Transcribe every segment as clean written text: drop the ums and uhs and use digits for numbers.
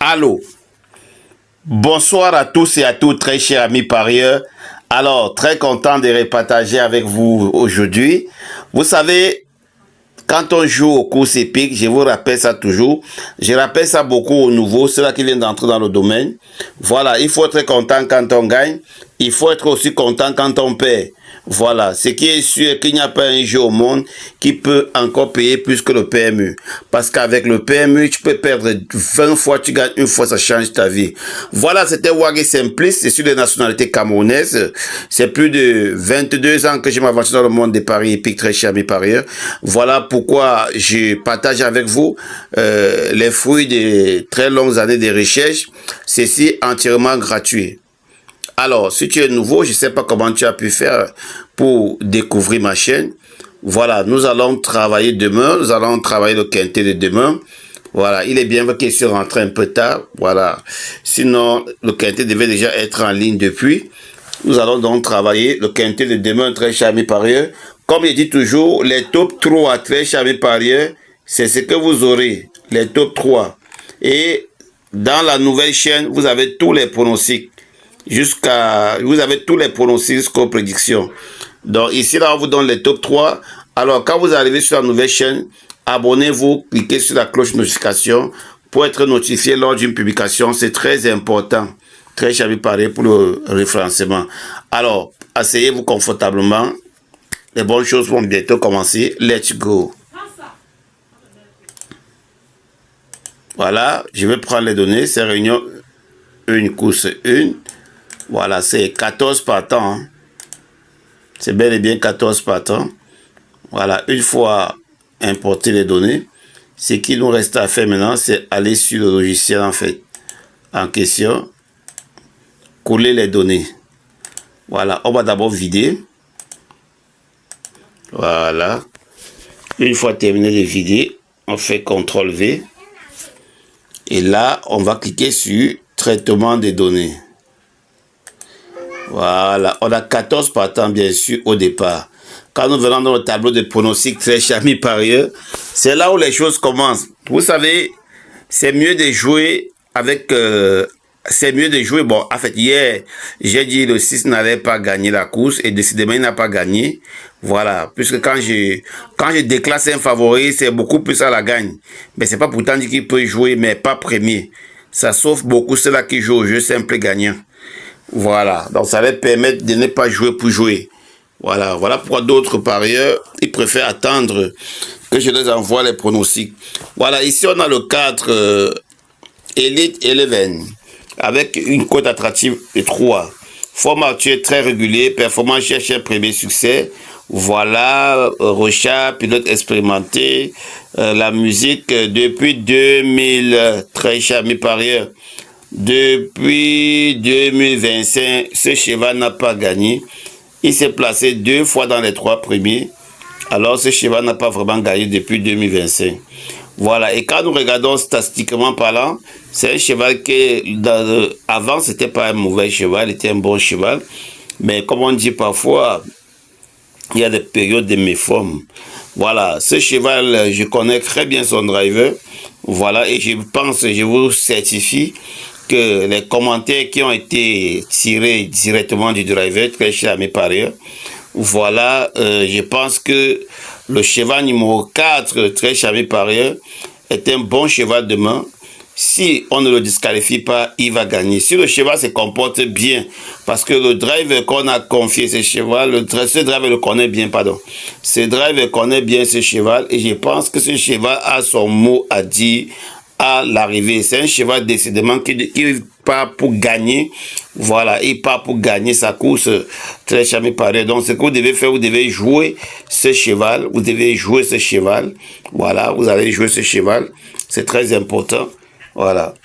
Allô. Bonsoir à tous et à toutes, très chers amis parieurs. Alors, très content de repartager avec vous aujourd'hui. Vous savez, quand on joue aux courses épiques, je vous rappelle ça toujours. Je rappelle ça beaucoup aux nouveaux, ceux-là qui viennent d'entrer dans le domaine. Voilà, il faut être content quand on gagne. Il faut être aussi content quand on perd. Voilà, ce qui est sûr, qu'il n'y a pas un jeu au monde qui peut encore payer plus que le PMU. Parce qu'avec le PMU, tu peux perdre 20 fois, tu gagnes une fois, ça change ta vie. Voilà, c'était Wagé Simplice, c'est sur les nationalités camerounaises. C'est plus de 22 ans que je m'avance dans le monde des paris épiques, très chers mes parieurs. Voilà pourquoi je partage avec vous les fruits de très longues années de recherche. Ceci entièrement gratuit. Alors, si tu es nouveau, je ne sais pas comment tu as pu faire pour découvrir ma chaîne. Voilà, nous allons travailler demain. Nous allons travailler le quintet de demain. Voilà, il est bien vrai qu'il est rentré un peu tard. Voilà, sinon, le quintet devait déjà être en ligne depuis. Nous allons donc travailler le quintet de demain, très chers mes parieurs. Comme je dis toujours, les top 3, très chers mes parieurs, c'est ce que vous aurez, les top 3. Et dans la nouvelle chaîne, vous avez tous les pronostics. Vous avez tous les pronostics jusqu'aux prédictions. Donc ici, là, on vous donne les top 3. Alors, quand vous arrivez sur la nouvelle chaîne, abonnez-vous, cliquez sur la cloche de notification pour être notifié lors d'une publication. C'est très important. Très cher pareil pour le référencement. Alors, asseyez-vous confortablement. Les bonnes choses vont bientôt commencer. Let's go. Voilà, je vais prendre les données. C'est réunion 1, course 1. Voilà, c'est 14 partants. Hein. C'est bel et bien 14 partants. Voilà, une fois importé les données, ce qui nous reste à faire maintenant, c'est aller sur le logiciel en fait, en question, coller les données. Voilà, on va d'abord vider. Voilà. Une fois terminé de vider, on fait CTRL V. Et là, on va cliquer sur traitement des données. Voilà, on a 14 partants bien sûr au départ. Quand nous venons dans le tableau de pronostics, très chers mes parieurs, c'est là où les choses commencent. Vous savez, c'est mieux de jouer avec... bon, en fait, hier, j'ai dit le 6 n'allait pas gagner la course et décidément, il n'a pas gagné. Voilà, puisque quand je déclasse un favori, c'est beaucoup plus à la gagne. Mais c'est pas pourtant dit qu'il peut jouer, mais pas premier. Ça sauve beaucoup ceux-là qui jouent au jeu simple et gagnant. Voilà, donc ça va permettre de ne pas jouer pour jouer. Voilà, voilà pourquoi d'autres parieurs, ils préfèrent attendre que je les envoie les pronostics. Voilà, ici on a le 4 Elite 11 avec une cote attractive de 3. Format actuel très régulier, performance cherche un premier succès. Voilà, Rocha, pilote expérimenté, la musique depuis 2000, très cher mes parieurs. Depuis 2025, ce cheval n'a pas gagné. Il s'est placé 2 fois dans les 3 premiers. Alors, ce cheval n'a pas vraiment gagné depuis 2025. Voilà. Et quand nous regardons statistiquement parlant, c'est un cheval qui, avant, c'était pas un mauvais cheval, il était un bon cheval. Mais comme on dit parfois, il y a des périodes de méformes. Voilà. Ce cheval, je connais très bien son driver. Voilà. Et je pense, je vous certifie que les commentaires qui ont été tirés directement du driver, très cher à mes parieurs, voilà, je pense que le cheval numéro 4, très cher à mes parieurs, est un bon cheval de main. Si on ne le disqualifie pas, il va gagner. Si le cheval se comporte bien, parce que le driver qu'on a confié ce cheval, ce driver le connaît bien, pardon. Ce driver connaît bien ce cheval et je pense que ce cheval a son mot à dire à l'arrivée. C'est un cheval décidément qui part pour gagner. Voilà, il part pour gagner sa course, très cher mes parieurs. Donc, ce que vous devez faire, vous devez jouer ce cheval. Vous devez jouer ce cheval. Voilà, vous allez jouer ce cheval. C'est très important. Voilà.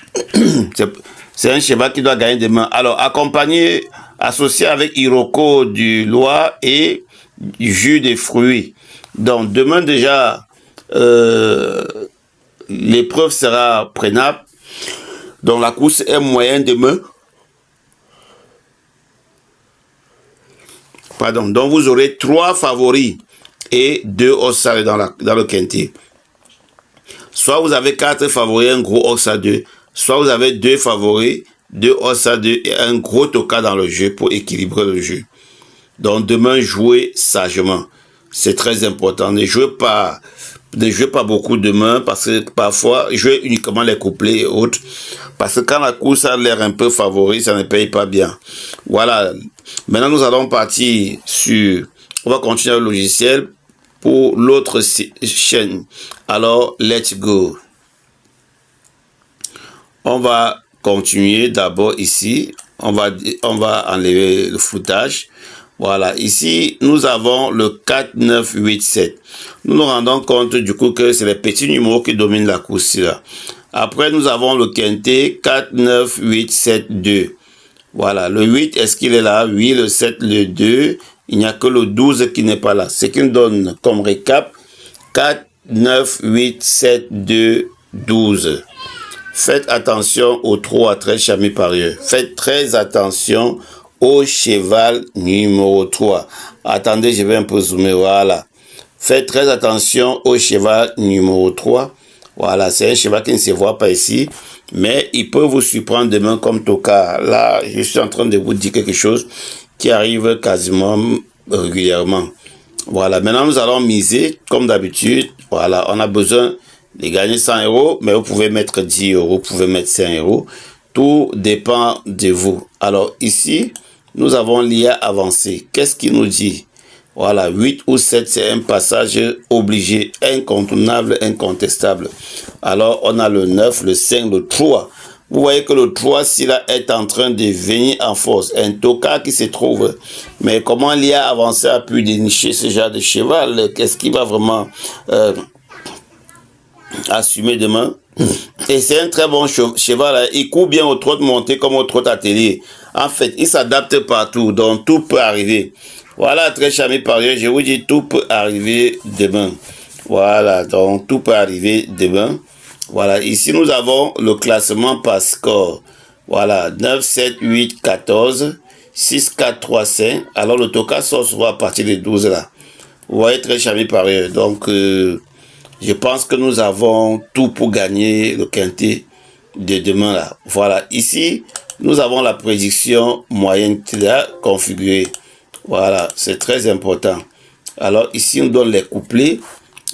C'est un cheval qui doit gagner demain. Alors, accompagné, associé avec Iroko du Loir et du jus de fruits. Donc, demain déjà, l'épreuve sera prenable. Donc la course est moyenne demain. Pardon. Donc vous aurez 3 favoris et 2 Ossa dans le quintet. Soit vous avez 4 favoris, un gros Ossa 2. soit vous avez 2 favoris, 2 os à 2 et un gros toka dans le jeu pour équilibrer le jeu. Donc demain, jouez sagement. C'est très important. Ne jouez pas beaucoup demain parce que parfois, jouez uniquement les couplets et autres. Parce que quand la course a l'air un peu favori, ça ne paye pas bien. Voilà. Maintenant, nous allons partir sur... On va continuer le logiciel pour l'autre chaîne. Alors, let's go. On va continuer d'abord ici. On va enlever le floutage. Voilà, ici, nous avons le 4, 9, 8, 7. Nous nous rendons compte du coup que c'est les petits numéros qui dominent la course là. Après, nous avons le quintet 4, 9, 8, 7, 2. Voilà, le 8, est-ce qu'il est là? Oui, le 7, le 2. Il n'y a que le 12 qui n'est pas là. Ce qui nous donne comme récap 4, 9, 8, 7, 2, 12. Faites attention aux 3 très chamis parieurs. Faites très attention au cheval numéro 3. Attendez, je vais un peu zoomer, voilà. Faites très attention au cheval numéro 3. Voilà, c'est un cheval qui ne se voit pas ici, mais il peut vous surprendre demain comme Toka. Là, je suis en train de vous dire quelque chose qui arrive quasiment régulièrement. Voilà, maintenant nous allons miser, comme d'habitude. Voilà, on a besoin de gagner 100 €, mais vous pouvez mettre 10 €, vous pouvez mettre 5 €. Tout dépend de vous. Alors ici, nous avons l'IA avancé. Qu'est-ce qu'il nous dit? Voilà, 8 ou 7, c'est un passage obligé, incontournable, incontestable. Alors, on a le 9, le 5, le 3. Vous voyez que le 3, s'il est en train de venir en force, un toka qui se trouve. Mais comment l'IA avancé a pu dénicher ce genre de cheval? Qu'est-ce qui va vraiment assumer demain? Et c'est un très bon cheval. Il court bien au trot monté comme au trot atelier. En fait, il s'adapte partout, donc tout peut arriver. Voilà, très chers parieurs, je vous dis, tout peut arriver demain. Voilà, donc tout peut arriver demain. Voilà, ici nous avons le classement par score. Voilà, 9, 7, 8, 14, 6, 4, 3, 5. Alors le toka sort souvent à partir de 12 là. Vous voyez, très chers parieurs. Donc, je pense que nous avons tout pour gagner le quintet de demain là. Voilà, ici, nous avons la prédiction moyenne configurée. Voilà, c'est très important. Alors ici, on donne les couplets.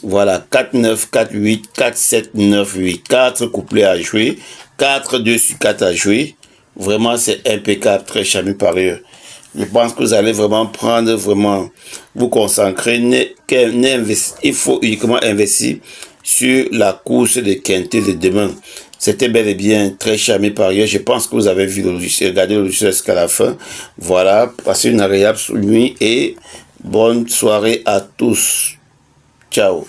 Voilà, 4, 9, 4, 8, 4, 7, 9, 8. 4 couplets à jouer. 4, 2 sur 4 à jouer. Vraiment, c'est impeccable, très chers parieurs. Je pense que vous allez vraiment vous concentrer. Il faut uniquement investir sur la course de quintet de demain. C'était bel et bien très charmé par ailleurs. Je pense que vous avez vu le logiciel, regardez le logiciel jusqu'à la fin. Voilà, passez une agréable nuit et bonne soirée à tous. Ciao.